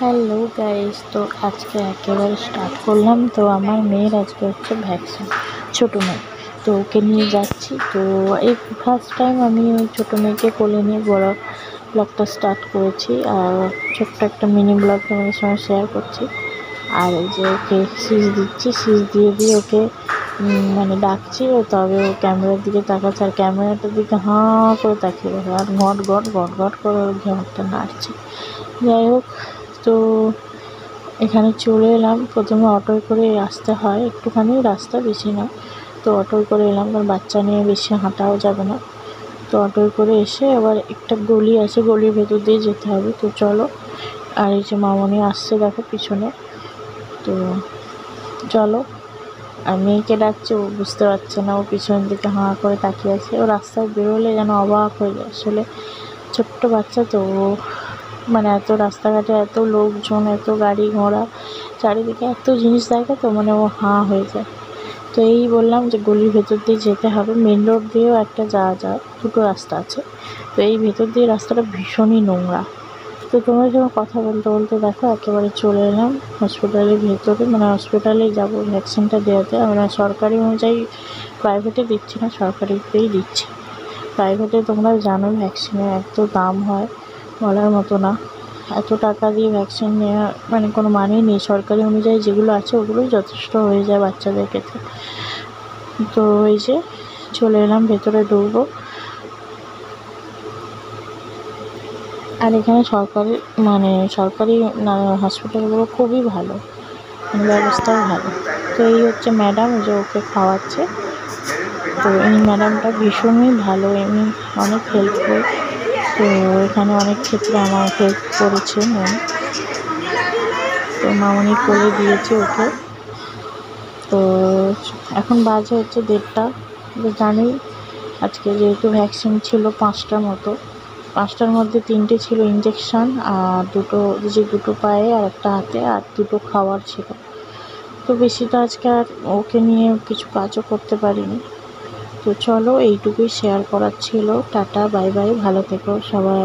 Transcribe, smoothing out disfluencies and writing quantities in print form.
Hello guys, তো আজকে একেবারে স্টার্ট করলাম। তো আমার মেয়ের আজকে হচ্ছে ভ্যাকসিন, ছোটো মেয়ে। তো ওকে নিয়ে যাচ্ছি। তো এই ফার্স্ট টাইম আমি ওই ছোটো মেয়েকে কোলে নিয়ে বড় ব্লগটা স্টার্ট করেছি। আর ছোট্ট একটা মিনি ব্লগ তোমাদের সঙ্গে শেয়ার করছি। আর এই যে ওকে সিজ দিচ্ছি, সিজ দিয়ে ওকে মানে ডাকছি। ও তবে ও ক্যামেরার দিকে তাকাচ্ছে, আর ক্যামেরাটার দিকে হাঁ করে তাকিয়ে দেখে, আর ঘট ঘট ঘট ঘট করে ওর ঘেমরটা নাড়ছে। যাই হোক, তো এখানে চলে এলাম। প্রথমে অটোয় করে আসতে হয়, একটুখানি রাস্তা, বেশি না। তো অটোয় করে এলাম, কারণ বাচ্চা নিয়ে বেশি হাঁটাও যাবে না। তো অটোয় করে এসে আবার একটা গলি আছে, গলির ভেতর দিয়ে যেতে হবে। তো চলো। আর এই যে মামনি আসছে দেখো পিছনে। তো চলো। আর মেয়েকে ডাকছে, ও বুঝতে পারছে না, ও পিছনের দিকে হাঁ করে তাকিয়ে আছে। ও রাস্তায় বেরোলে যেন অবাক হয়ে যায়। আসলে ছোট্ট বাচ্চা তো, ও মানে এত রাস্তাঘাটে এত লোকজন, এত গাড়ি ঘোড়া, চারিদিকে এত জিনিস দেখে, তো মানে ও হাঁ হয়ে যায়। তো এই বললাম যে গলির ভেতর দিয়ে যেতে হবে। মেন রোড দিয়েও একটা যাওয়া যায়, দুটো রাস্তা আছে। তো এই ভেতর দিয়ে রাস্তাটা ভীষণই নোংরা। তো তোমরা যখন কথা বলতে বলতে দেখো একেবারে চলে এলাম হসপিটালের ভেতরে, মানে হসপিটালে যাবো ভ্যাকসিনটা দেওয়াতে। আমরা সরকারি অনুযায়ী প্রাইভেটে দিচ্ছি না, সরকারিতেই দিচ্ছি। প্রাইভেটে তোমরা জানো ভ্যাকসিনের এত দাম হয়, বলার মতো না। এত টাকা দিয়ে ভ্যাকসিন নেওয়া মানে কোনো মানেই নেই। সরকারি অনুযায়ী যেগুলো আছে ওগুলোই যথেষ্ট হয়ে যায় বাচ্চাদের ক্ষেত্রে। তো এই যে চলে এলাম, ভেতরে ঢুকবো। আর এখানে সরকারি হসপিটালগুলো খুবই ভালো, মানে ব্যবস্থাও ভালো। তো এই হচ্ছে ম্যাডাম, যে ওকে খাওয়াচ্ছে। তো এই ম্যাডামটা ভীষণই ভালো, এমনি অনেক হেল্পফুল। তো এখানে অনেক ক্ষেত্রে আমার হেল্প করেছে ম্যাম। তো মামনি কোলে দিয়েছে ওকে। তো এখন বাজে হচ্ছে 1:30। তো জানি আজকে যেহেতু ভ্যাকসিন ছিল 5টার মতো, 5টার মধ্যে 3টে ছিল ইঞ্জেকশান, আর দুটো পায়ে আর একটা হাতে, আর 2টো খাওয়ার ছিল। তো বেশি তো আজকে আর ওকে নিয়ে কিছু কাজও করতে পারিনি। তো চলো, এইটুকুই শেয়ার করার ছিল। টাটা, বাই বাই, ভালো থেকো সবাই।